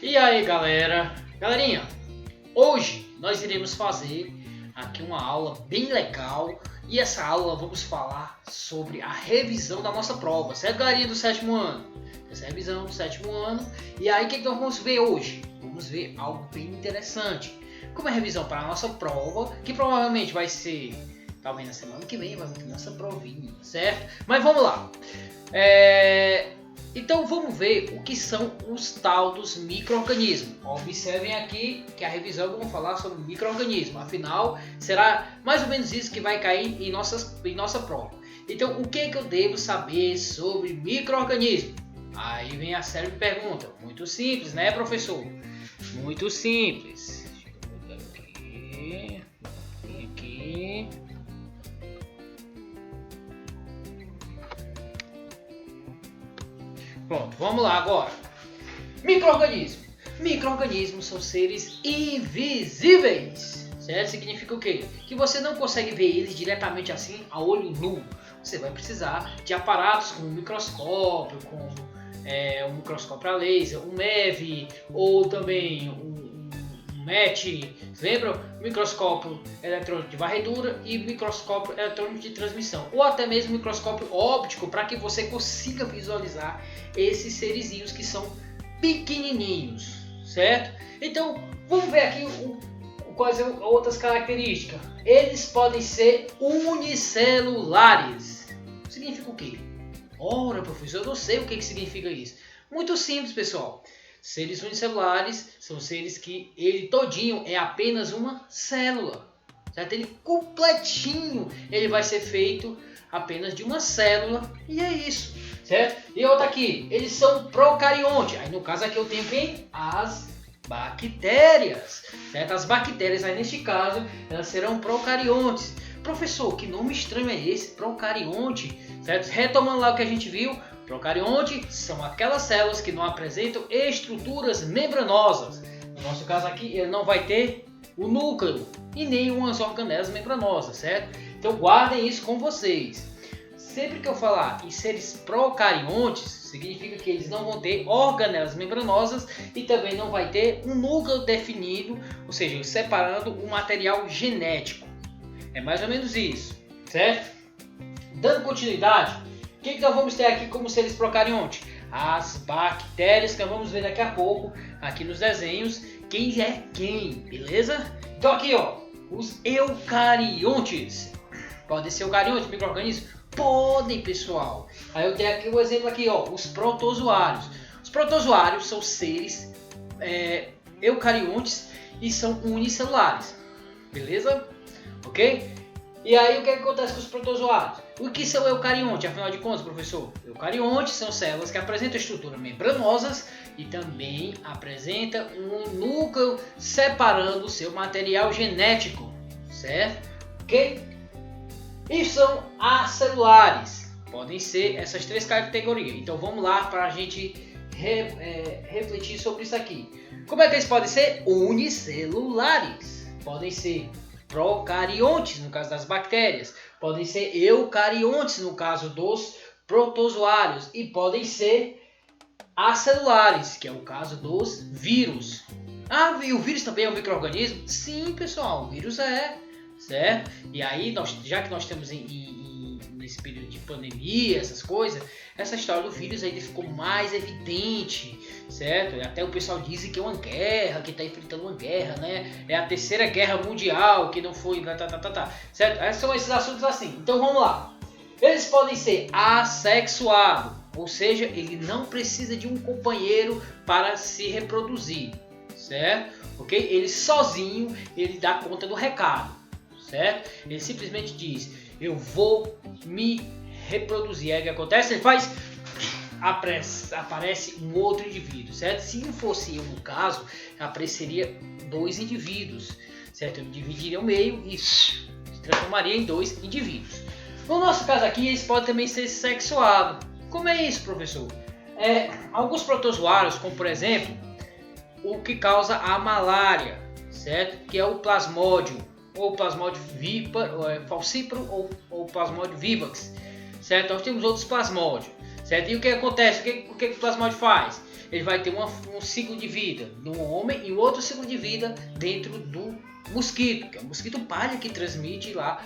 E aí galerinha, hoje nós iremos fazer aqui uma aula bem legal. E essa aula vamos falar sobre a revisão da nossa prova, certo, galerinha do sétimo ano? Essa revisão do sétimo ano. E aí o que nós vamos ver hoje? Vamos ver algo bem interessante. Como é a revisão para a nossa prova, que provavelmente vai ser, talvez na semana que vem, vai ter nossa provinha, certo? Mas vamos lá. Então vamos ver o que são os tal dos micro-organismos. Observem aqui que a revisão vamos falar sobre micro-organismos. Afinal, será mais ou menos isso que vai cair em nossa prova. Então, o que eu devo saber sobre micro-organismos? Aí vem a série de perguntas. Muito simples, né, professor? Muito simples. Deixa eu botar aqui. Pronto, vamos lá agora. Micro-organismos. Micro-organismos são seres invisíveis. Certo? Significa o quê? Que você não consegue ver eles diretamente assim a olho nu. Você vai precisar de aparatos como um microscópio, como um microscópio a laser, um MEV ou também um MET. Lembram? Microscópio eletrônico de varredura e microscópio eletrônico de transmissão, ou até mesmo microscópio óptico, para que você consiga visualizar esses serizinhos que são pequenininhos, certo? Então vamos ver aqui quais são outras características. Eles podem ser unicelulares. Significa o quê? Ora, professor, eu não sei o que significa isso. Muito simples, pessoal. Seres unicelulares são seres que ele todinho é apenas uma célula, certo? Ele completinho, ele vai ser feito apenas de uma célula e é isso, certo? E outra aqui, eles são procariontes. Aí no caso aqui eu tenho quem? As bactérias, certo? As bactérias aí neste caso, elas serão procariontes. Professor, que nome estranho é esse? Procarionte, certo? Retomando lá o que a gente viu, procarionte são aquelas células que não apresentam estruturas membranosas. No nosso caso aqui, ele não vai ter o núcleo e nem umas organelas membranosas, certo? Então guardem isso com vocês. Sempre que eu falar em seres procariontes, significa que eles não vão ter organelas membranosas e também não vai ter um núcleo definido, ou seja, separando o material genético. É mais ou menos isso, certo? Dando continuidade, o que nós vamos ter aqui como seres procariontes? As bactérias, que nós vamos ver daqui a pouco, aqui nos desenhos, quem é quem, beleza? Então aqui, ó, os eucariontes. Podem ser eucariontes, micro-organismos? Podem, pessoal. Aí eu tenho aqui um exemplo aqui, ó, os protozoários. Os protozoários são seres eucariontes e são unicelulares, beleza? Ok? E aí o que acontece com os protozoários? O que são eucariontes, afinal de contas, professor? Eucariontes são células que apresentam estruturas membranosas e também apresentam um núcleo separando o seu material genético, certo? Ok? E são acelulares. Podem ser essas três categorias. Então vamos lá para a gente refletir sobre isso aqui. Como é que eles podem ser? Unicelulares. Podem ser procariontes, no caso das bactérias. Podem ser eucariontes, no caso dos protozoários. E podem ser acelulares, que é o caso dos vírus. Ah, e o vírus também é um micro-organismo? Sim, pessoal, o vírus é, certo? E aí, já que nós temos nesse período de pandemia, essas coisas, essa história do vírus aí ficou mais evidente, certo? Até o pessoal diz que é uma guerra, que está enfrentando uma guerra, né? É a terceira guerra mundial, que não foi, certo? Esses são esses assuntos assim. Então vamos lá. Eles podem ser assexuados, ou seja, ele não precisa de um companheiro para se reproduzir, certo? Ok? Ele sozinho, ele dá conta do recado, certo? Ele simplesmente diz, eu vou me reproduzir. Aí o que acontece? Ele faz, aparece um outro indivíduo, certo? Se não fosse eu no caso, apareceria dois indivíduos, certo? Eu me dividiria ao meio e se transformaria em dois indivíduos. No nosso caso aqui, eles podem também ser sexuados. Como é isso, professor? Alguns protozoários, como por exemplo, o que causa a malária, certo? Que é o plasmódio, ou plasmódio falciparum ou plasmódio vivax, certo? Nós temos outros plasmódios, certo? E o que acontece? O que o plasmódio faz? ele vai ter um ciclo de vida no homem e um outro ciclo de vida dentro do mosquito, que é o mosquito palha que transmite lá,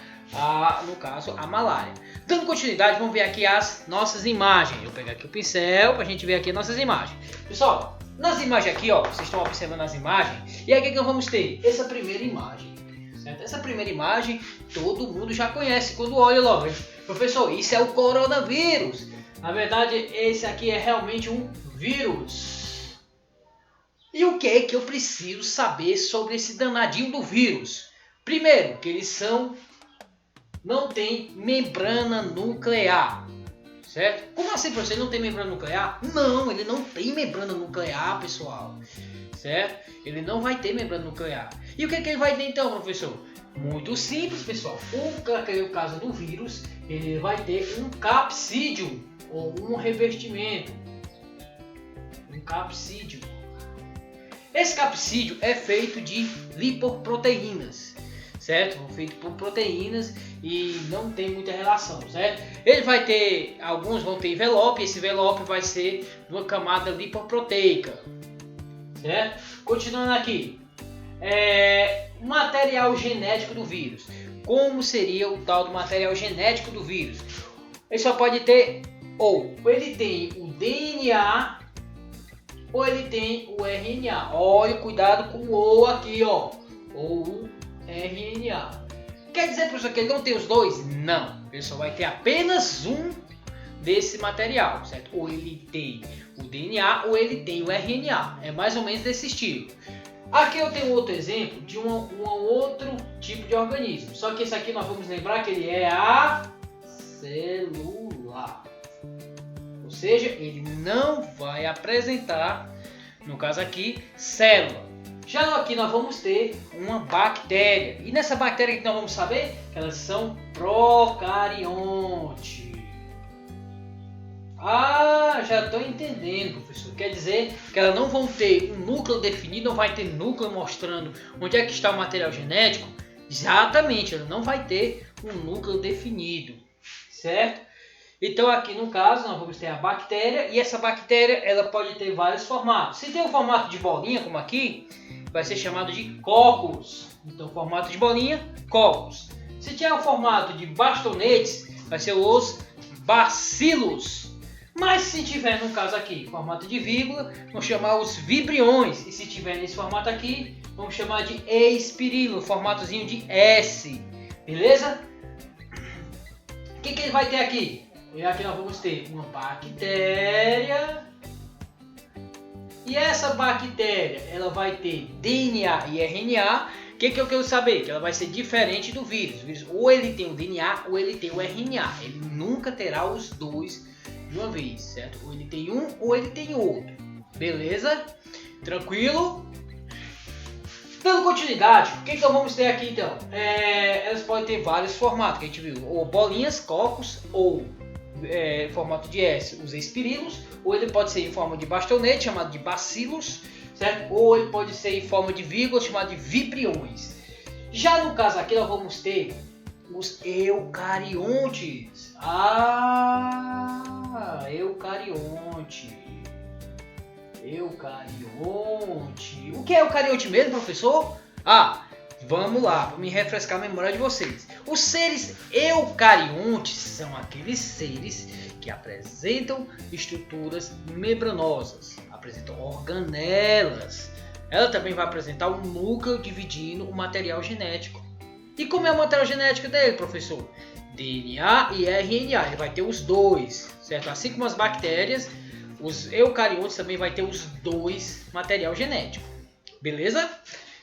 no caso, a malária. Dando continuidade, vamos ver aqui as nossas imagens. Eu vou pegar aqui o pincel para a gente ver aqui as nossas imagens. Pessoal, nas imagens aqui, ó, vocês estão observando as imagens, e aqui que nós vamos ter essa primeira imagem. Certo? Essa primeira imagem todo mundo já conhece quando olha logo. Professor, isso é o coronavírus. Na verdade, esse aqui é realmente um vírus. E o que é que eu preciso saber sobre esse danadinho do vírus? Primeiro, que eles não tem membrana nuclear. Certo? Como assim, professor? Ele não tem membrana nuclear? Não, ele não tem membrana nuclear, pessoal. Certo? Ele não vai ter membrana nuclear. E o que é que ele vai ter então, professor? Muito simples, pessoal. O caso do vírus, ele vai ter um capsídio ou um revestimento. Um capsídio. Esse capsídio é feito de lipoproteínas, certo? Feito por proteínas e não tem muita relação, certo? Ele vai ter, alguns vão ter envelope, esse envelope vai ser uma camada lipoproteica, certo? Continuando aqui, material genético do vírus. Como seria o tal do material genético do vírus? Ele só pode ter, ou ele tem o DNA, ou ele tem o RNA. Olha, cuidado com o ou aqui, ó. Ou o RNA. Quer dizer, professor, que ele não tem os dois? Não. Ele só vai ter apenas um desse material, certo? Ou ele tem o DNA, ou ele tem o RNA. É mais ou menos desse estilo. Aqui eu tenho outro exemplo de um outro tipo de organismo. Só que esse aqui nós vamos lembrar que ele é acelular. Ou seja, ele não vai apresentar, no caso aqui, célula. Já aqui nós vamos ter uma bactéria. E nessa bactéria que nós vamos saber que elas são procariontes. Ah, já estou entendendo, professor. Quer dizer que elas não vão ter um núcleo definido, não vai ter núcleo mostrando onde é que está o material genético. Exatamente, ela não vai ter um núcleo definido, certo? Então aqui no caso nós vamos ter a bactéria e essa bactéria ela pode ter vários formatos. Se tem o formato de bolinha como aqui, vai ser chamado de cocos. Então formato de bolinha, cocos. Se tiver o formato de bastonetes, vai ser os bacilos. Mas se tiver no caso aqui formato de vírgula, vamos chamar os vibriões. E se tiver nesse formato aqui, vamos chamar de espirilo, formatozinho de S. Beleza? O que ele vai ter aqui? E aqui nós vamos ter uma bactéria. E essa bactéria, ela vai ter DNA e RNA. O que eu quero saber? Que ela vai ser diferente do vírus. O vírus ou ele tem o DNA ou ele tem o RNA. Ele nunca terá os dois de uma vez, certo? Ou ele tem um ou ele tem outro. Beleza? Tranquilo? Dando continuidade, o que nós vamos ter aqui então? Elas podem ter vários formatos que a gente viu. Ou bolinhas, cocos, ou formato de S, os espirilos, ou ele pode ser em forma de bastonete, chamado de bacilos, certo? Ou ele pode ser em forma de vírgula, chamado de vibriões. Já no caso aqui nós vamos ter os eucariontes. Eucarionte. O que é eucarionte mesmo, professor? Vamos lá, vou me refrescar a memória de vocês. Os seres eucariontes são aqueles seres que apresentam estruturas membranosas, apresentam organelas. Ela também vai apresentar um núcleo dividindo o material genético. E como é o material genético dele, professor? DNA e RNA, ele vai ter os dois, certo? Assim como as bactérias, os eucariontes também vai ter os dois material genético. Beleza?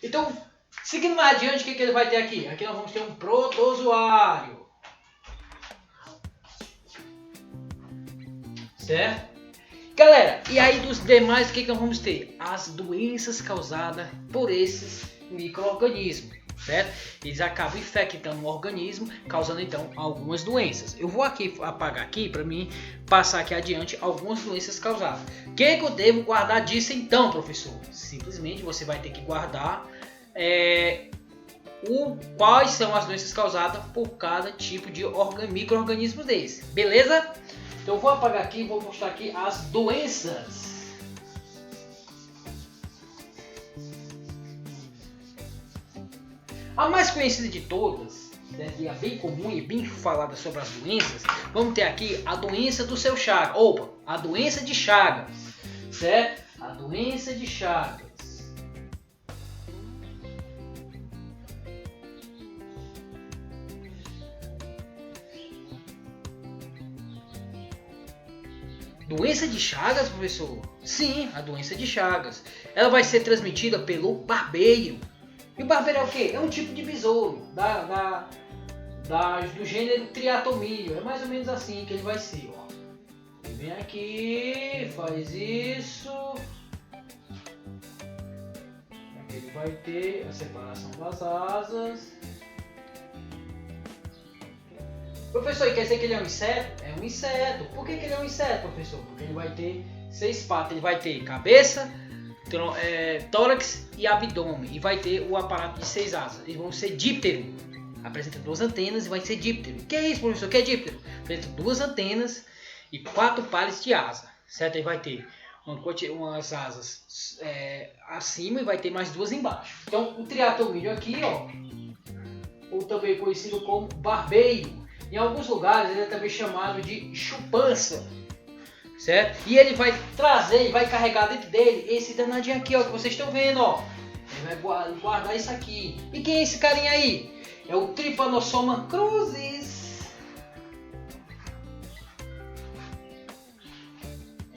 Então, seguindo mais adiante, o que ele vai ter aqui? Aqui nós vamos ter um protozoário. Certo? Galera, e aí dos demais, o que nós vamos ter? As doenças causadas por esses micro-organismos. Certo? Eles acabam infectando o organismo, causando então algumas doenças. Eu vou aqui apagar aqui para mim passar aqui adiante algumas doenças causadas. O que eu devo guardar disso então, professor? Simplesmente você vai ter que guardar quais são as doenças causadas por cada tipo de micro-organismo desse. Beleza? Então eu vou apagar aqui e vou mostrar aqui as doenças. A mais conhecida de todas, e a bem comum e bem falada sobre as doenças, vamos ter aqui a doença do seu Chagas. Opa, a doença de Chagas, certo? A doença de Chagas. Doença de Chagas, professor? Sim, a doença de Chagas. Ela vai ser transmitida pelo barbeiro. E o barbeiro é o quê? É um tipo de besouro do gênero Triatomilho. É mais ou menos assim que ele vai ser. Ó. Ele vem aqui, faz isso. Aqui ele vai ter a separação das asas. Professor, e quer dizer que ele é um inseto? É um inseto. Por que ele é um inseto, professor? Porque ele vai ter 6 patas. Ele vai ter cabeça, tórax e abdômen. E vai ter o aparato de 6 asas. Eles vão ser díptero. Apresenta 2 antenas e vai ser díptero. O que é isso, professor? O que é díptero? Apresenta 2 antenas e 4 pares de asa. Certo? Ele vai ter umas asas acima e vai ter mais 2 embaixo. Então, o triatomilho aqui, ó, ou também conhecido como barbeiro. Em alguns lugares ele é também chamado de chupança, certo? E ele vai trazer, vai carregar dentro dele esse danadinho aqui, ó, que vocês estão vendo, ó. Ele vai guardar isso aqui. E quem é esse carinha aí? É o Trypanosoma crucis.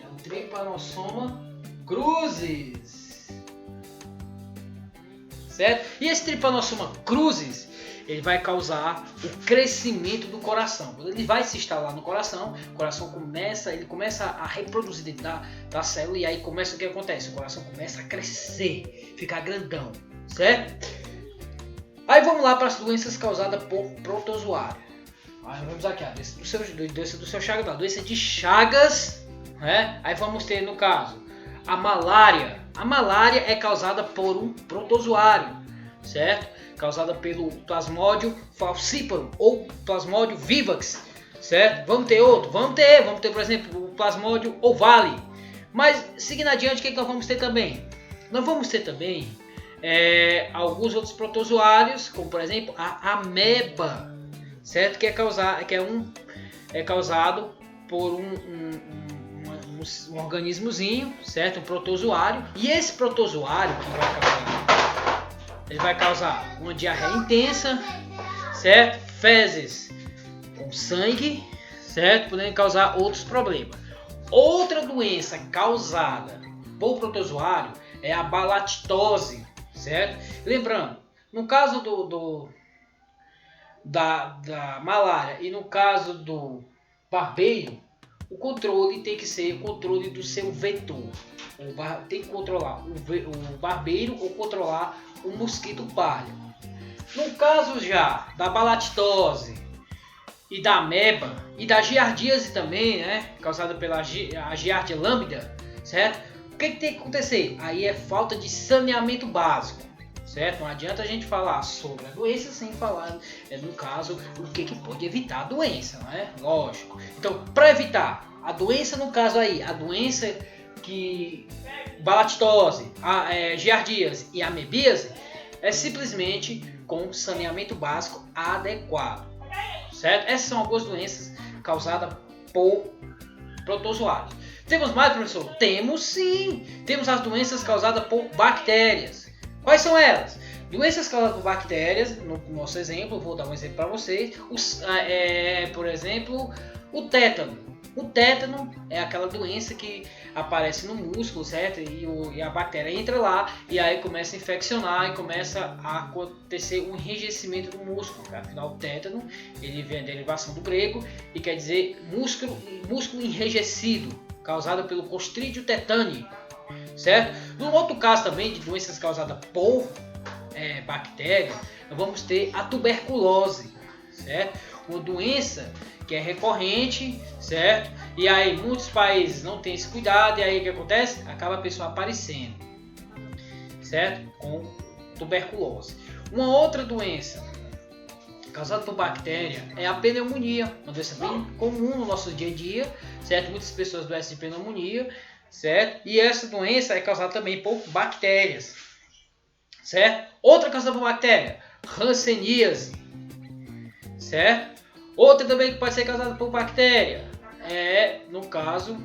É o Trypanosoma crucis, certo? E esse Trypanosoma crucis, ele vai causar o crescimento do coração. Quando ele vai se instalar no coração, o coração começa a reproduzir dentro da célula, e aí começa o que acontece? O coração começa a crescer, ficar grandão, certo? Aí vamos lá para as doenças causadas por protozoário. Aí vamos aqui, a doença do seu Chagas, a doença de Chagas, né? Aí vamos ter, no caso, a malária. A malária é causada por um protozoário, certo? Causada pelo Plasmodium falciparum ou Plasmodium vivax, certo? Vamos ter outro? Vamos ter, por exemplo, o Plasmodium ovale. Mas, seguindo adiante, o que nós vamos ter também? Nós vamos ter também alguns outros protozoários, como por exemplo a ameba, certo? Que é causado por um organismozinho, certo? Um protozoário. E esse protozoário que vai causar uma diarreia intensa, certo? Fezes com sangue, certo? Podendo causar outros problemas. Outra doença causada por protozoário é a balactose, certo? Lembrando, no caso da malária e no caso do barbeiro, o controle tem que ser o controle do seu vetor. Tem que controlar o barbeiro ou controlar o mosquito palha. No caso já da balactose e da ameba e da giardíase também, né, causada pela Giardia lambda, certo? O que tem que acontecer? Aí é falta de saneamento básico, certo? Não adianta a gente falar sobre a doença sem falar, no caso, o que pode evitar a doença, não é? Lógico. Então, para evitar a doença, no caso aí, a doença que balactose, giardíase e amebíase, é simplesmente com saneamento básico adequado, certo? Essas são algumas doenças causadas por protozoários. Temos mais, professor? Temos sim! Temos as doenças causadas por bactérias. Quais são elas? Doenças causadas por bactérias, no nosso exemplo, vou dar um exemplo para vocês. Por exemplo, o tétano. O tétano é aquela doença que aparece no músculo, certo? E a bactéria entra lá e aí começa a infeccionar e começa a acontecer um enrijecimento do músculo. Afinal, o tétano, ele vem da derivação do grego e quer dizer músculo enrijecido, causado pelo Clostridium tetani, certo? No outro caso também de doenças causadas por bactéria, nós vamos ter a tuberculose, certo? Uma doença que é recorrente, certo? E aí muitos países não têm esse cuidado e aí o que acontece? Acaba a pessoa aparecendo, certo? Com tuberculose. Uma outra doença causada por bactéria é a pneumonia, uma doença bem comum no nosso dia a dia, certo? Muitas pessoas adoecem de pneumonia, certo? E essa doença é causada também por bactérias, certo? Outra causada por bactéria, hanseníase, certo? Outra também que pode ser causada por bactéria é, no caso,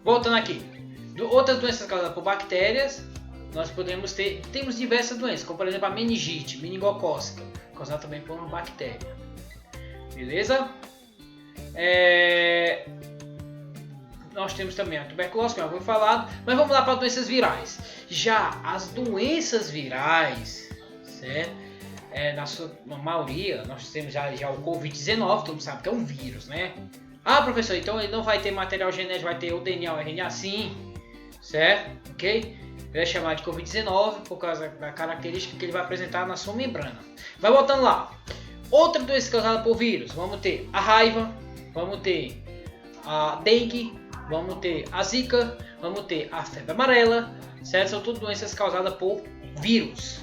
voltando aqui, outras doenças causadas por bactérias, nós temos diversas doenças, como por exemplo a meningite, meningocócica, causada também por uma bactéria. Beleza? Nós temos também a tuberculose, como eu vou falado, mas vamos lá para doenças virais. Já as doenças virais, certo? Na maioria, nós temos já o Covid-19, todo mundo sabe que é um vírus, né? Ah, professor, então ele não vai ter material genético, vai ter o DNA, o RNA, sim, certo? Ok? Ele é chamado de Covid-19 por causa da característica que ele vai apresentar na sua membrana. Vai voltando lá. Outra doença causada por vírus, vamos ter a raiva, vamos ter a dengue, vamos ter a zika, vamos ter a febre amarela, certo? São tudo doenças causadas por vírus,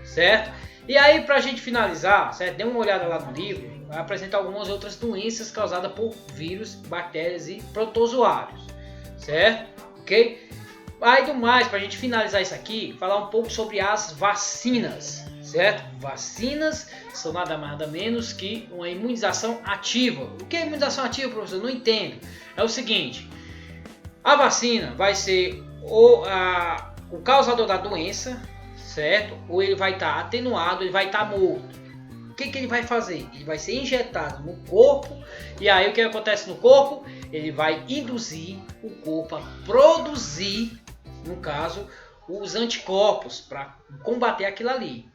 certo? E aí, pra gente finalizar, certo? Dê uma olhada lá no livro, vai apresentar algumas outras doenças causadas por vírus, bactérias e protozoários, certo? Ok? Aí do mais, pra gente finalizar isso aqui, falar um pouco sobre as vacinas, certo? Vacinas são nada mais nada menos que uma imunização ativa. O que é imunização ativa, professor? Não entendo. É o seguinte, a vacina vai ser o causador da doença, certo? Ou ele vai estar atenuado, ele vai estar morto. O que ele vai fazer? Ele vai ser injetado no corpo, e aí o que acontece no corpo? Ele vai induzir o corpo a produzir, no caso, os anticorpos para combater aquilo ali,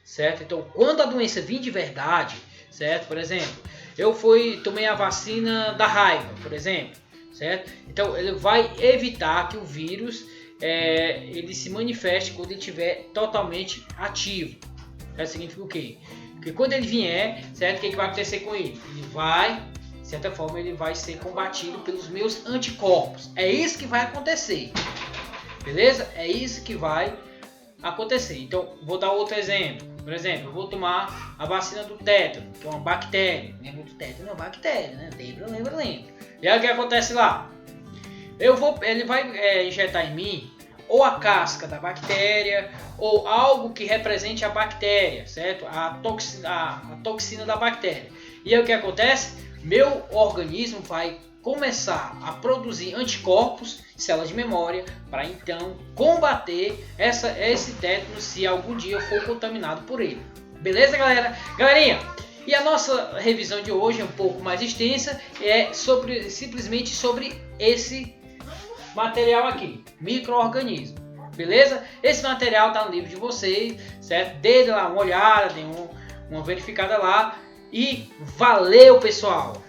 certo? Então, quando a doença vir de verdade, certo? Por exemplo, tomei a vacina da raiva, por exemplo, certo? Então, ele vai evitar que o vírus ele se manifeste quando ele estiver totalmente ativo. Isso significa o quê? Porque quando ele vier, certo? O que vai acontecer com ele? Ele vai, de certa forma, ele vai ser combatido pelos meus anticorpos. É isso que vai acontecer. Beleza? É isso que vai acontecer. Então, vou dar outro exemplo. Por exemplo, eu vou tomar a vacina do tétano, que é uma bactéria. Lembra do tétano? É uma bactéria, né? Lembra. E aí o que acontece lá? Ele vai injetar em mim ou a casca da bactéria ou algo que represente a bactéria, certo? A toxina da bactéria. E aí o que acontece? Meu organismo vai começar a produzir anticorpos, células de memória, para então combater esse tétano se algum dia eu for contaminado por ele. Beleza, galerinha? E a nossa revisão de hoje é um pouco mais extensa, simplesmente sobre esse material aqui, micro-organismo. Beleza? Esse material está no livro de vocês, certo? Dê lá uma olhada, dê uma verificada lá e valeu, pessoal!